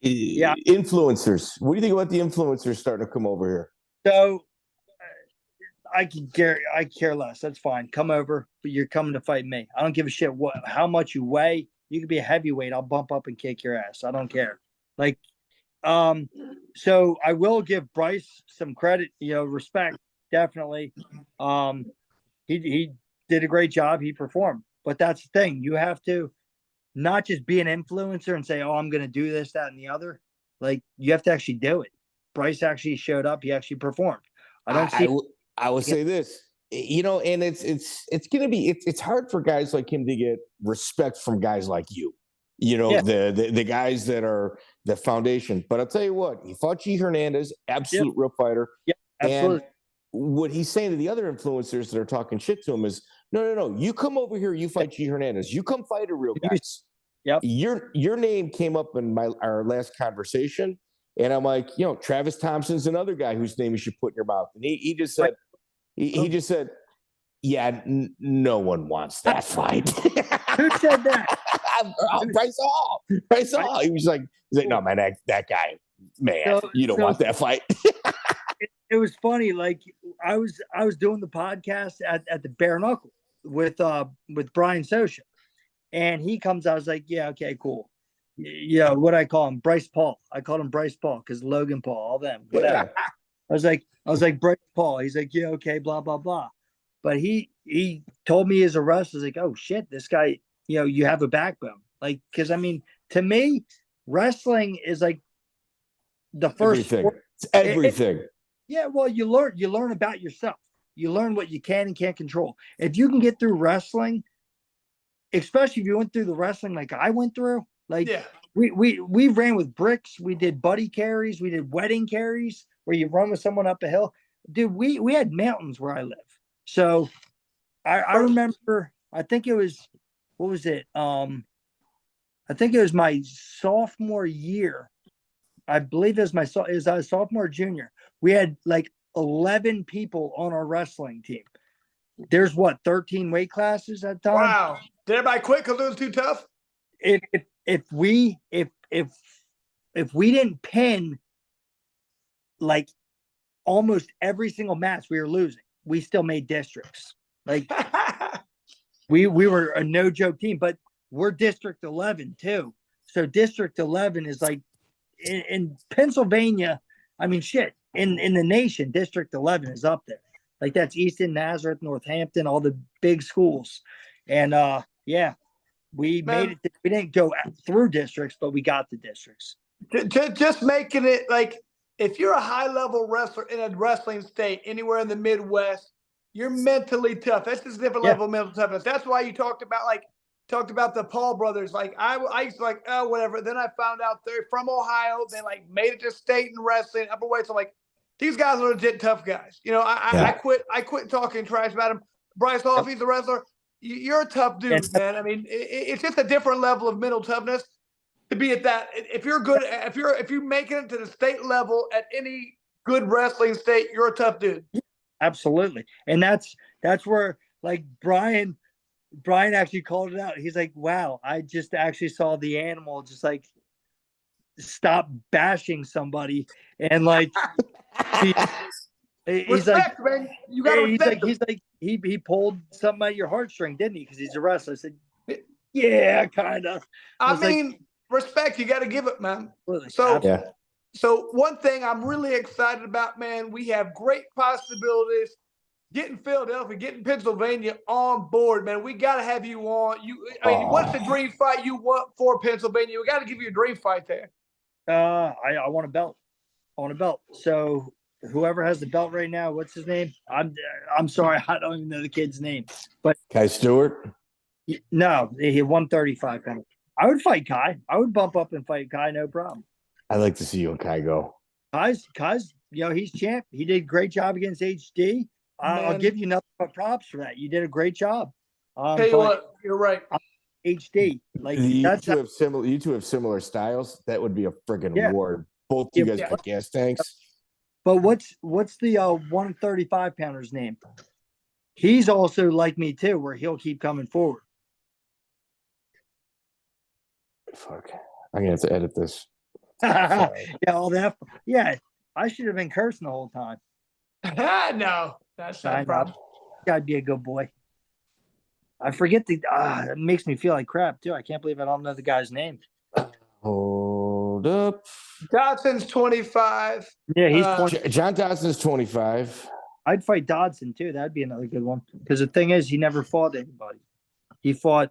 Yeah. Influencers. What do you think about the influencers starting to come over here? So I care less. That's fine. Come over, but you're coming to fight me. I don't give a shit how much you weigh. You could be a heavyweight. I'll bump up and kick your ass. I don't care. Like, so I will give Bryce some credit, respect, definitely. He did a great job. He performed. But that's the thing. You have to not just be an influencer and say, oh, I'm going to do this, that, and the other. Like, you have to actually do it. Bryce actually showed up. He actually performed. I will say this, and it's going to be, it's hard for guys like him to get respect from guys like you, the guys that are the foundation. But I'll tell you what, he fought G. Hernandez, absolute real fighter. Yeah, absolutely. And what he's saying to the other influencers that are talking shit to him is, no, you come over here, you fight G. Hernandez, you come fight a real guy. Yep. Your name came up in our last conversation, and I'm like, Travis Thompson's another guy whose name you should put in your mouth. And he just said, he just said, yeah, no one wants that fight. Who said that? Bryce Hall. Bryce Hall. He was like, no, man, that guy, man, you don't want that fight. It was funny. Like, I was doing the podcast at the Bare Knuckle with Brian Sosha, and he comes out. I was like, yeah, okay, cool. Yeah, what I call him, Bryce Paul. I called him Bryce Paul because Logan Paul, all them, whatever. Yeah. I was like Bryce Paul. He's like, yeah, okay, blah blah blah. But he told me as a wrestler, like, oh shit, this guy, you have a backbone. Like, because I mean, to me, wrestling is like the first everything. Sport. It's everything. Yeah, well, you learn about yourself. You learn what you can and can't control. If you can get through wrestling, especially if you went through the wrestling like I went through, like we ran with bricks, we did buddy carries, we did wedding carries where you run with someone up a hill. Dude, we had mountains where I live. So I remember, I think it was, what was it? I think it was my sophomore year. I believe it was my sophomore, junior. We had like 11 people on our wrestling team. There's 13 weight classes at the time. Wow. Did everybody quit because it was too tough? If we didn't pin like almost every single match we were losing, we still made districts. Like we were a no joke team, but we're District 11 too. So District 11 is like in Pennsylvania. I mean, shit, in the nation, District 11 is up there. Like, that's Easton, Nazareth, Northampton, all the big schools. And we made it. We didn't go through districts, but we got the districts. Just making it like, if you're a high level wrestler in a wrestling state anywhere in the Midwest, you're mentally tough. That's just a different level of mental toughness. That's why you talked about the Paul brothers. Like, I used to like, oh, whatever. Then I found out they're from Ohio. They like made it to state in wrestling, upper weights. I'm like, these guys are legit tough guys. I quit talking trash about them. Bryce Hall, if he's a wrestler, you're a tough dude, man. I mean, it's just a different level of mental toughness to be at that. If you're good, if you're making it to the state level at any good wrestling state, you're a tough dude. Absolutely. And that's where, like, Brian actually called it out. He's like, wow, I just actually saw the animal just like stop bashing somebody. And like, he's respect, like, man. You got to respect. He's like, he pulled something out of your heartstring, didn't he? Because he's a wrestler. I said, yeah, kind of. I mean, respect. You got to give it, man. Absolutely. So one thing I'm really excited about, man, we have great possibilities getting Philadelphia, getting Pennsylvania on board, man. We got to have you on. What's the dream fight you want for Pennsylvania? We got to give you a dream fight there. I want a belt. I want a belt. So whoever has the belt right now, what's his name? I'm sorry, I don't even know the kid's name. But Kai Stewart? No, he 135 pounds. I would fight Kai. I would bump up and fight Kai, no problem. I'd like to see you and Kai go. Kai's, he's champ. He did a great job against HD. I'll give you nothing but props for that. You did a great job. Tell you what, you're right. HD. Like, you two have similar styles. That would be a friggin' award. Both you guys put gas tanks. But what's the 135 pounder's name? He's also like me too, where he'll keep coming forward. Fuck. I'm gonna have to edit this. All that. Yeah, I should have been cursing the whole time. No, that's not a problem. Gotta be a good boy. I forget it makes me feel like crap too. I can't believe I don't know the guy's name. Oh, Hold up. Dodson's 25. Yeah, he's 20. John Dodson's 25. I'd fight Dodson too. That'd be another good one. Because the thing is, he never fought anybody. He fought.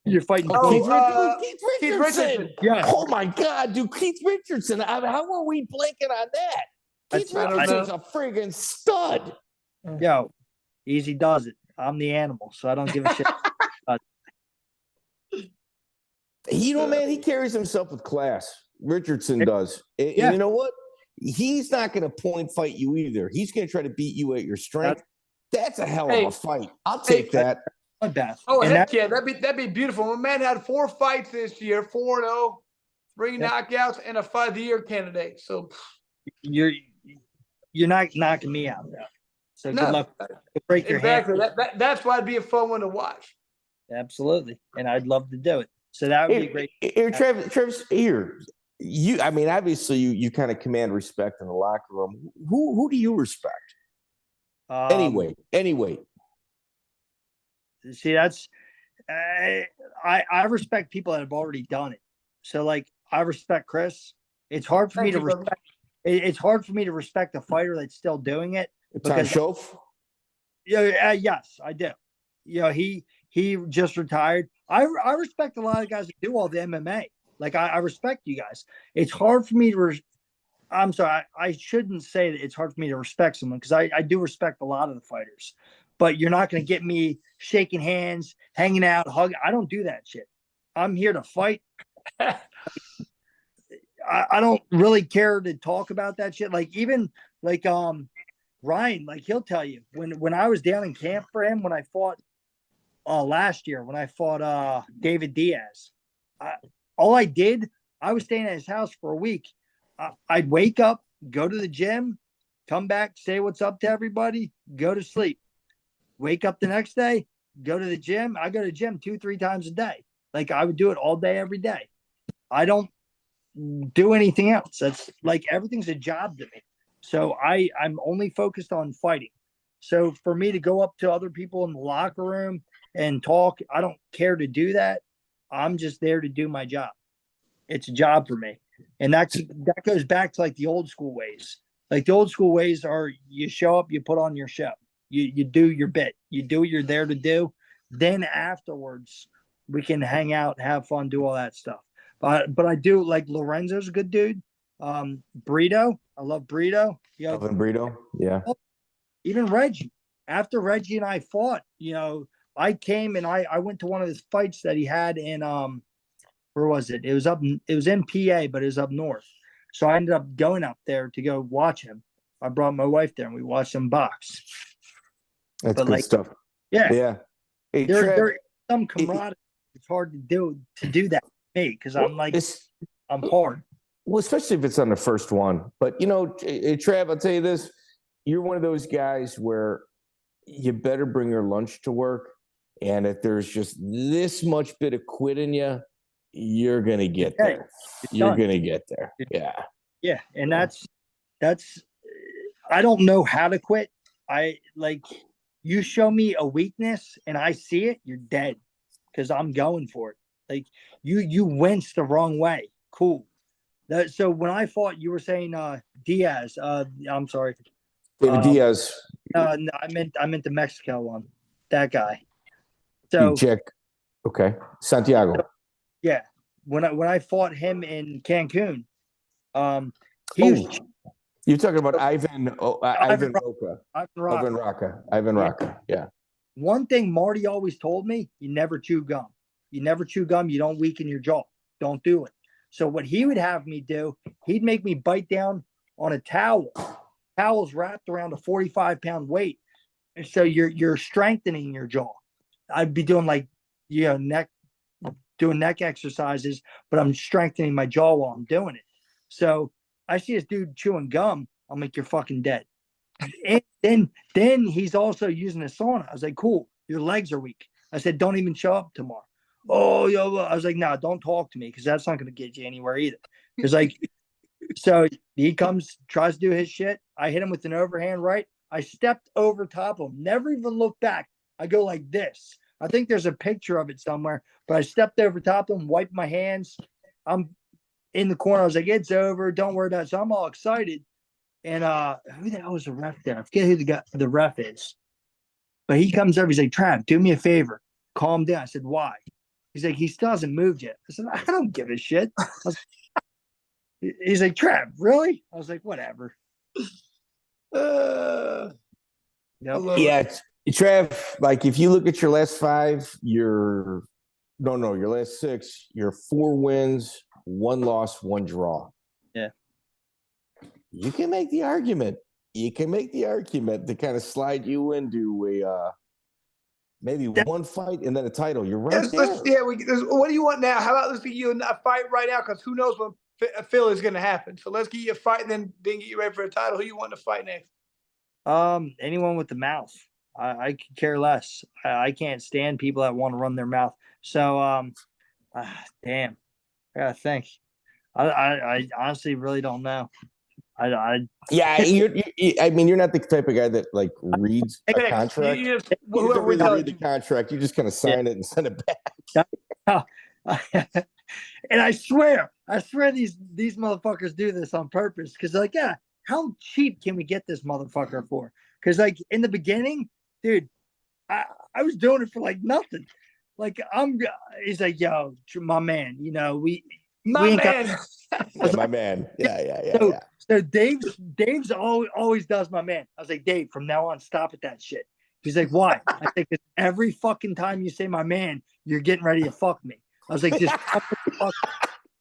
You're fighting. Keith Richardson. Yeah. Oh my God, dude, Keith Richardson. how are we blanking on that? Keith Richardson's a friggin' stud. Yo, easy does it. I'm the animal, so I don't give a shit. Man, he carries himself with class. Richardson does. And you know what? He's not going to point fight you either. He's going to try to beat you at your strength. That's a hell of a fight. I'll take that. Oh, heck yeah. That'd be beautiful. My man had 4 fights this year, 4-0, 3 knockouts, and a fight of the year candidate. So you're not knocking me out now. So good luck. Break your hand. That's why it'd be a fun one to watch. Absolutely. And I'd love to do it. So that would be great. Here, Travis, here. Obviously you kind of command respect in the locker room. Who do you respect? Anyway. See, that's I respect people that have already done it. So like I respect Chris. It's hard for me to respect. It's hard for me to respect a fighter that's still doing it. Tom Schoaf? Yes, I do. He just retired. I respect a lot of guys that do all the MMA. Like I respect you guys. It's hard for me to. I'm sorry. I shouldn't say that it's hard for me to respect someone because I do respect a lot of the fighters. But you're not going to get me shaking hands, hanging out, hugging. I don't do that shit. I'm here to fight. I don't really care to talk about that shit. Like even like Ryan, like he'll tell you when I was down in camp for him when I fought last year when I fought David Diaz. All I did, I was staying at his house for a week. I'd wake up, go to the gym, come back, say what's up to everybody, go to sleep. Wake up the next day, go to the gym. I go to the gym 2-3 times a day. Like I would do it all day, every day. I don't do anything else. That's like everything's a job to me. So I'm only focused on fighting. So for me to go up to other people in the locker room and talk, I don't care to do that. I'm just there to do my job. It's a job for me. And that goes back to like the old school ways. Like the old school ways are you show up, you put on your show. You do your bit. You do what you're there to do. Then afterwards, we can hang out, have fun, do all that stuff. But I do like Lorenzo's a good dude. Brito, I love Brito. Alvin Brito, yeah. Even Reggie. After Reggie and I fought, I came and I went to one of his fights that he had in where was it? It was in PA, but it was up north. So I ended up going up there to go watch him. I brought my wife there and we watched him box. That's good stuff. Yeah. Yeah. Hey, there's some camaraderie. It's hard to do that for me because I'm hard. Well, especially if it's on the first one. But Trav, I'll tell you this. You're one of those guys where you better bring your lunch to work. And if there's just this much bit of quit in you, you're gonna get there. You're gonna get there. Yeah. Yeah. And that's I don't know how to quit. You show me a weakness and I see it, you're dead because I'm going for it. Like you wince the wrong way. Cool. So when I fought, you were saying Diaz. I'm sorry. David Diaz. No, I meant the Mexico one. That guy. So check. Okay. Santiago. Yeah. When I fought him in Cancun, you're talking about Ivan Roca. Ivan Roca. Yeah. One thing Marty always told me, you never chew gum. You never chew gum. You don't weaken your jaw. Don't do it. So what he would have me do, he'd make me bite down on a towel. Towel's wrapped around a 45-pound weight. And so you're strengthening your jaw. I'd be doing neck exercises, but I'm strengthening my jaw while I'm doing it. So I see this dude chewing gum, I'm like, you're fucking dead. And then he's also using a sauna. I was like, cool, your legs are weak. I said, don't even show up tomorrow. Oh, yo, I was like, no, don't talk to me because that's not going to get you anywhere either. Because so he comes, tries to do his shit. I hit him with an overhand right. I stepped over top of him, never even looked back. I go like this. I think there's a picture of it somewhere, but I stepped over top of him, wiped my hands. in the corner. I was like, it's over. Don't worry about it. So I'm all excited. And who the hell was the ref there? I forget who the ref is. But he comes over. He's like, Trav, do me a favor. Calm down. I said, why? He's like, he still hasn't moved yet. I said, I don't give a shit. He's like, Trav, really? I was like, whatever. Yeah, Trav, like if you look at your last 5, your last 6, you're 4 wins, 1 loss, 1 draw. Yeah. You can make the argument. You can make the argument to kind of slide you into a maybe 1 fight and then a title. You're right there. What do you want now? How about let's get you a fight right now? Because who knows when Phil is going to happen. So let's get you a fight and then get you ready for a title. Who you want to fight next? Anyone with the mouth. I could care less. I can't stand people that want to run their mouth. So, damn, I gotta think. I honestly really don't know. Yeah, you're not the type of guy that like reads a contract. You don't really read the contract. You just kind of sign it and send it back. And I swear these motherfuckers do this on purpose because like, yeah, how cheap can we get this motherfucker for? Because like in the beginning, dude, I was doing it for like nothing. Like he's like, yo, my man, my man. My man. Yeah. So Dave's always does my man. I was like, Dave, from now on, stop with that shit. He's like, why? I think every fucking time you say my man, you're getting ready to fuck me. I was like, just fuck.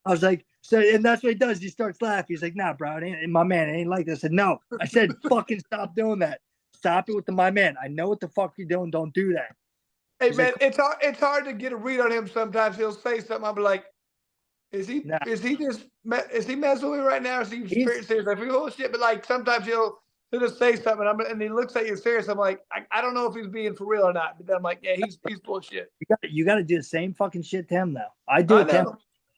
I was like, so, and that's what he does. He starts laughing. He's like, nah, bro, my man, it ain't like this. I said, no. I said, fucking stop doing that. Stop it with my man. I know what the fuck you're doing. Don't do that. Hey, man, like, it's hard to get a read on him sometimes. He'll say something. I'll be like, is he messing with me right now? Is he serious? I feel, oh shit, but like sometimes he'll just say something and he looks at you serious. I'm like, I don't know if he's being for real or not. But then I'm like, yeah, he's bullshit. You got to do the same fucking shit to him though. I do it to him.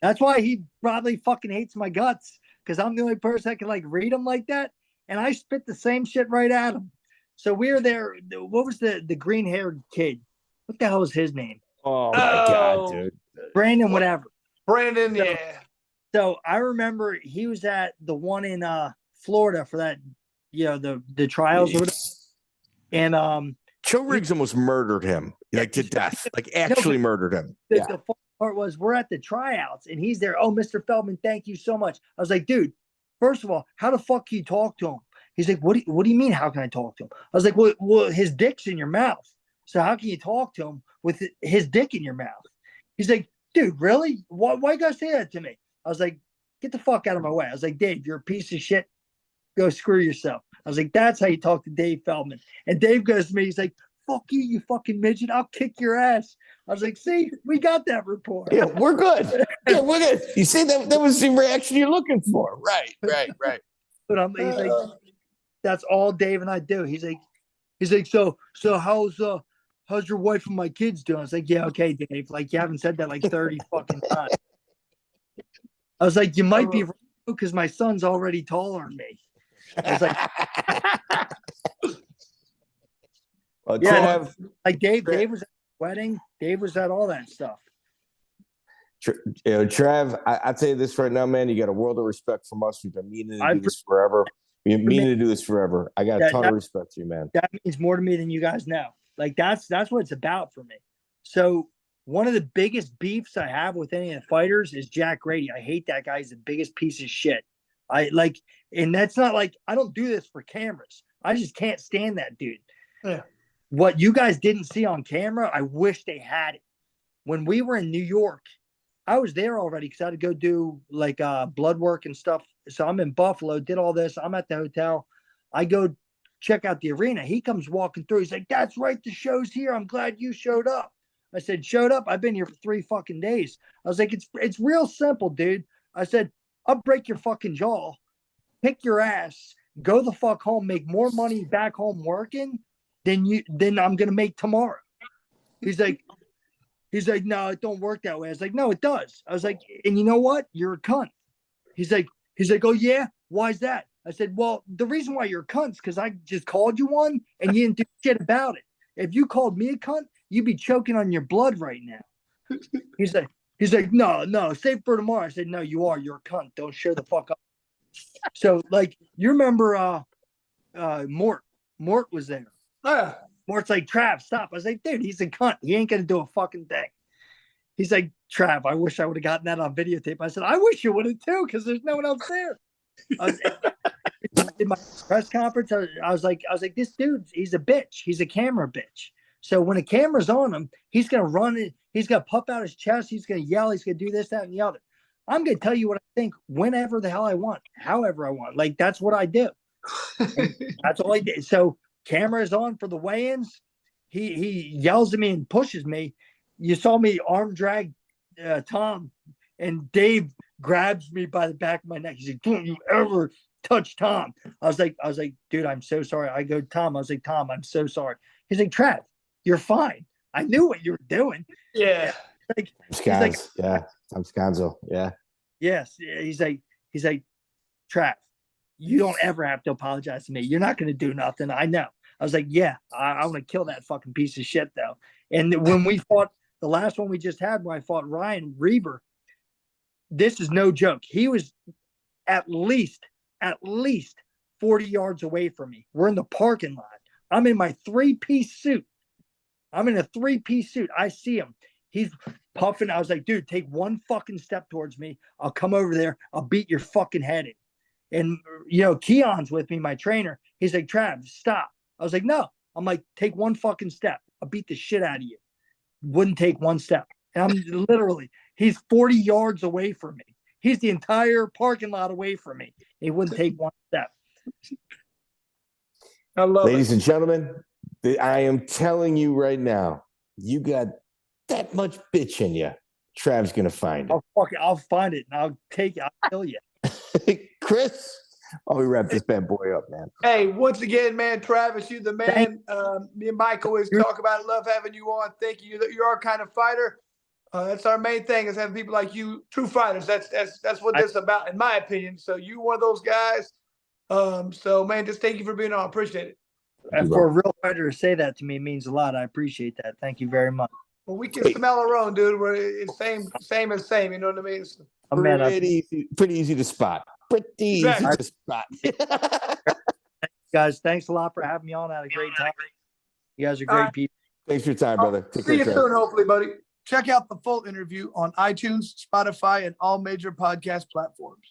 That's why he probably fucking hates my guts because I'm the only person that can like read him like that, and I spit the same shit right at him. So we were there. What was the green haired kid? What the hell was his name? Oh my god, dude. Brandon, whatever. Brandon, yeah. So I remember he was at the one in Florida for that, the trials or whatever. And Joe Riggs almost murdered him, like to death, like actually murdered him. The funny part was we're at the tryouts and he's there. Oh, Mr. Feldman, thank you so much. I was like, dude, first of all, how the fuck can you talk to him? He's like, what do you mean? How can I talk to him? I was like, well, his dick's in your mouth. So how can you talk to him with his dick in your mouth? He's like, dude, really? Why you gotta say that to me? I was like, get the fuck out of my way. I was like, Dave, you're a piece of shit. Go screw yourself. I was like, that's how you talk to Dave Feldman. And Dave goes to me, he's like, fuck you, you fucking midget. I'll kick your ass. I was like, see, we got that rapport. Yeah, we're good. Yeah, we're good. You see, that was the reaction you're looking for. Right. But he's like, that's all Dave and I do. He's like, so how's your wife and my kids doing? I was like, yeah, okay, Dave. Like, you haven't said that like 30 fucking times. I was like, you might be right because my son's already taller than me. I was like, well, yeah, like Dave was at the wedding. Dave was at all that stuff. Trav, I'll tell you this right now, man. You got a world of respect from us. We've been meaning to do this forever. We've been meaning to do this forever. I got a ton of respect for you, man. That means more to me than you guys know. Like that's what it's about for me. So one of the biggest beefs I have with any of the fighters is Jack Grady. I hate that guy. He's the biggest piece of shit. And that's not like I don't do this for cameras. I just can't stand that dude. Yeah. What you guys didn't see on camera, I wish they had it. When we were in New York, I was there already because I had to go do like blood work and stuff. So I'm in Buffalo, did all this. I'm at the hotel. I go check out the arena. He comes walking through. He's like, that's right. The show's here. I'm glad you showed up. I said, showed up? I've been here for 3 fucking days. I was like, it's real simple, dude. I said, I'll break your fucking jaw, kick your ass, go the fuck home, make more money back home working than I'm gonna make tomorrow. He's like, no, it don't work that way. I was like, no, it does. I was like, and you know what? You're a cunt. He's like, oh yeah? Why's that? I said, well, the reason why you're a cunt is because I just called you one and you didn't do shit about it. If you called me a cunt, you'd be choking on your blood right now. He's like, He's like, no, save for tomorrow. I said, no, you are. You're a cunt. Don't share the fuck up. So, like, you remember Mort? Mort was there. Yeah. Mort's like, Trav, stop. I was like, dude, he's a cunt. He ain't going to do a fucking thing. He's like, Trav, I wish I would have gotten that on videotape. I said, I wish you would have too, because there's no one else there. In my press conference, I was like, this dude, he's a bitch. He's a camera bitch. So when a camera's on him, he's going to run it. He's going to puff out his chest. He's going to yell. He's going to do this, that, and the other. I'm going to tell you what I think whenever the hell I want, however I want. Like, that's what I do. That's all I did. So camera is on for the weigh-ins. He yells at me and pushes me. You saw me arm drag Tom, and Dave grabs me by the back of my neck. He's like, don't you ever touch Tom. I was like, dude, I'm so sorry. I go, Tom, I'm so sorry. He's like, Trav, you're fine. I knew what you were doing. Yeah. Like, Tom Scanzo. Yeah. Yes. He's like, Trav, you don't ever have to apologize to me. You're not going to do nothing. I know. I was like, yeah, I want to kill that fucking piece of shit though. And when we fought, the last one we just had, when I fought Ryan Reber, this is no joke. He was at least 40 yards away from me. We're in the parking lot. I'm in my three-piece suit. I see him. He's puffing. I was like, dude, take one fucking step towards me. I'll come over there. I'll beat your fucking head in. And, you know, Keon's with me, my trainer. He's like, Trav, stop. I was like, no. I'm like, take one fucking step. I'll beat the shit out of you. Wouldn't take one step. And I'm literally, he's 40 yards away from me. He's the entire parking lot away from me. He wouldn't take one step. I love Ladies and gentlemen, I am telling you right now, you got that much bitch in you. Trav's going to find it. I'll find it, and I'll take it. I'll kill you. Chris, we wrap this bad boy up, man. Hey, once again, man, Travis, you're the man. Me and Mike always talk about it. Love having you on. Thank you. You're our kind of fighter. That's our main thing, is having people like you, true fighters. That's what this is about, in my opinion. So you one of those guys. So, man, just thank you for being on. Appreciate it. And for a real fighter to say that to me means a lot. I appreciate that. Thank you very much. Well, we can smell our own, dude. It's same as same. You know what I mean? So, Pretty easy to spot. Easy to spot. Guys, thanks a lot for having me on. I had a great time. You guys are great people. Thanks for your time, brother. See you soon, hopefully, buddy. Check out the full interview on iTunes, Spotify, and all major podcast platforms.